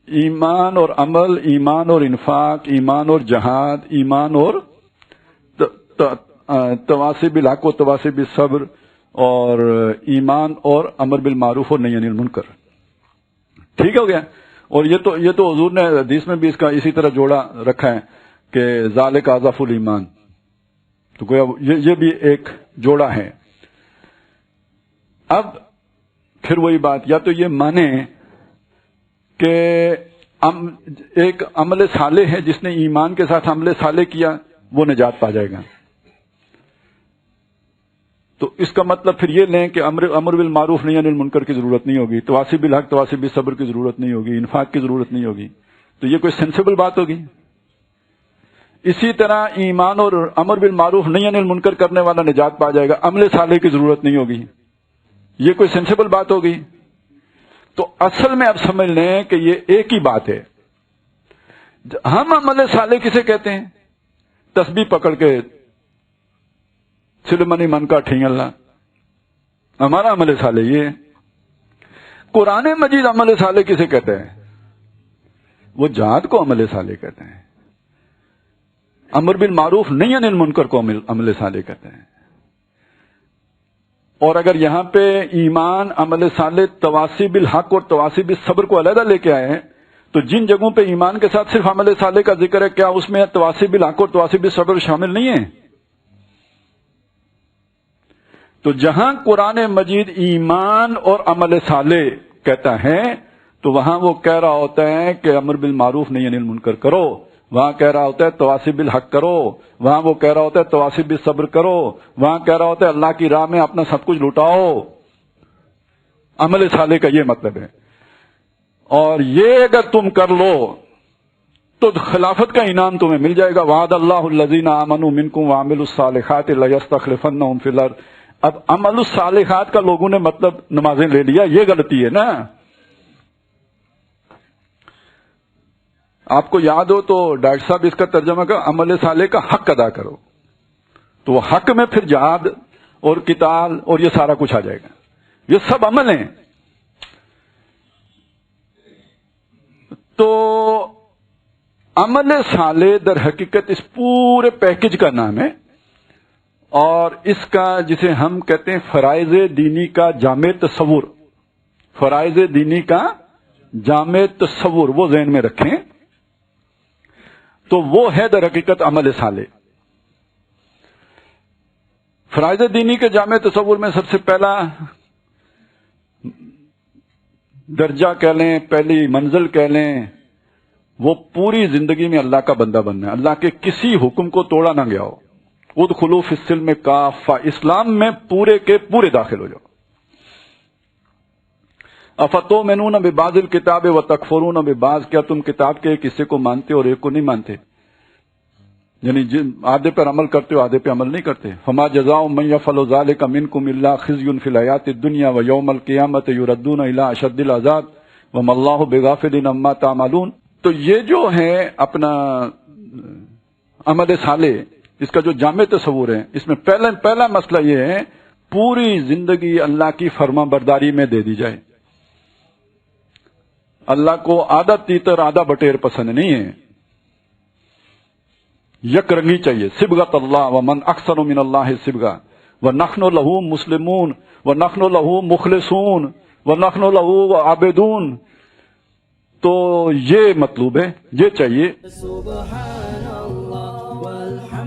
ایمان اور عمل، ایمان اور انفاق، ایمان اور جہاد، ایمان اور تواصی بالحق و تواصی بالصبر، اور ایمان اور امر بالمعروف اور نہی عن المنکر. ٹھیک ہو گیا. اور یہ تو حضور نے حدیث میں بھی اس کا اسی طرح جوڑا رکھا ہے کہ ذالک اضعف الایمان. تو گویا یہ بھی ایک جوڑا ہے. اب پھر وہی بات، یا تو یہ مانے کہ ایک عمل صالح ہے، جس نے ایمان کے ساتھ عمل صالح کیا وہ نجات پا جائے گا. تو اس کا مطلب پھر یہ لیں کہ امر بالمعروف نہی عن المنکر کی ضرورت نہیں ہوگی، تواصی بالحق تواصی بالصبر کی ضرورت نہیں ہوگی، انفاق کی ضرورت نہیں ہوگی. تو یہ کوئی سینسیبل بات ہوگی؟ اسی طرح ایمان اور امر بالمعروف نہی عن المنکر کرنے والا نجات پا جائے گا، عمل صالح کی ضرورت نہیں ہوگی. یہ کوئی سینسیبل بات ہوگی؟ تو اصل میں اب سمجھ لیں کہ یہ ایک ہی بات ہے. ہم عمل صالح کسے کہتے ہیں؟ تسبیح پکڑ کے سلمنی من کا ٹھیں اللہ، ہمارا عمل صالح یہ ہے. قرآن مجید عمل صالح کسے کہتے ہیں؟ وہ جہاد کو عمل صالح کہتے ہیں. امر بالمعروف نہی عن المنکر کو عمل صالح کہتے ہیں. اور اگر یہاں پہ ایمان، عمل صالح، تواصی بالحق اور تواصی بالصبر کو علیحدہ لے کے آئے ہیں، تو جن جگہوں پہ ایمان کے ساتھ صرف عمل صالح کا ذکر ہے، کیا اس میں تواصی بالحق اور تواصی بالصبر شامل نہیں ہے؟ تو جہاں قرآن مجید ایمان اور عمل صالح کہتا ہے تو وہاں وہ کہہ رہا ہوتا ہے کہ امر بالمعروف نہی عن المنکر کرو، وہاں کہہ رہا ہوتا ہے تواصی بالحق کرو، وہاں وہ کہہ رہا ہوتا ہے تواصی بالصبر کرو، وہاں کہہ رہا ہوتا ہے اللہ کی راہ میں اپنا سب کچھ لٹاؤ. عمل صالح کا یہ مطلب ہے. اور یہ اگر تم کر لو تو خلافت کا انعام تمہیں مل جائے گا. وعد اللہ الذین آمنوا منکم وعملوا الصالحات لیستخلفنہم فی الارض. اب عمل الصالحات کا لوگوں نے مطلب نمازیں لے لیا، یہ غلطی ہے نا. آپ کو یاد ہو تو ڈاکٹر صاحب اس کا ترجمہ کا عمل صالح کا حق ادا کرو، تو وہ حق میں پھر جہاد اور قتال اور یہ سارا کچھ آ جائے گا. یہ سب عمل ہیں. تو عمل صالح در حقیقت اس پورے پیکج کا نام ہے، اور اس کا جسے ہم کہتے ہیں فرائض دینی کا جامع تصور، فرائض دینی کا جامع تصور، وہ ذہن میں رکھیں. تو وہ ہے در حقیقت عمل صالح. فرائض دینی کے جامع تصور میں سب سے پہلا درجہ کہہ لیں، پہلی منزل کہہ لیں، وہ پوری زندگی میں اللہ کا بندہ بننا ہے، اللہ کے کسی حکم کو توڑا نہ گیا ہو. ادخلوا فی السلم کافہ، اسلام میں پورے کے پورے داخل ہو جاؤ. افتؤمنون ببعض الکتاب وتکفرون ببعض، کیا تم کتاب کے ایک حصے کو مانتے اور ایک کو نہیں مانتے؟ یعنی آدھے پر عمل کرتے ہو، آدھے پہ عمل نہیں کرتے. فما جزاء من یفعل ذلک منکم الا خزی فی الحیاۃ الدنیا ویوم القیامۃ یردون الی اشد العذاب وما اللہ بغافل عما تعملون. تو یہ جو ہے اپنا عمل صالح، اس کا جو جامع تصور ہے، اس میں پہلا مسئلہ یہ ہے پوری زندگی اللہ کی فرما برداری میں دے دی جائے. اللہ کو آدھا تیتر آدھا بٹیر پسند نہیں ہے، یک رنگی چاہیے. صبغۃ اللہ ومن اکثر من اللہ صبغہ ونحن لہ مسلمون ونحن لہ مخلصون ونحن لہ عابدون. تو یہ مطلوب ہے، یہ چاہیے. سبحان اللہ والحمد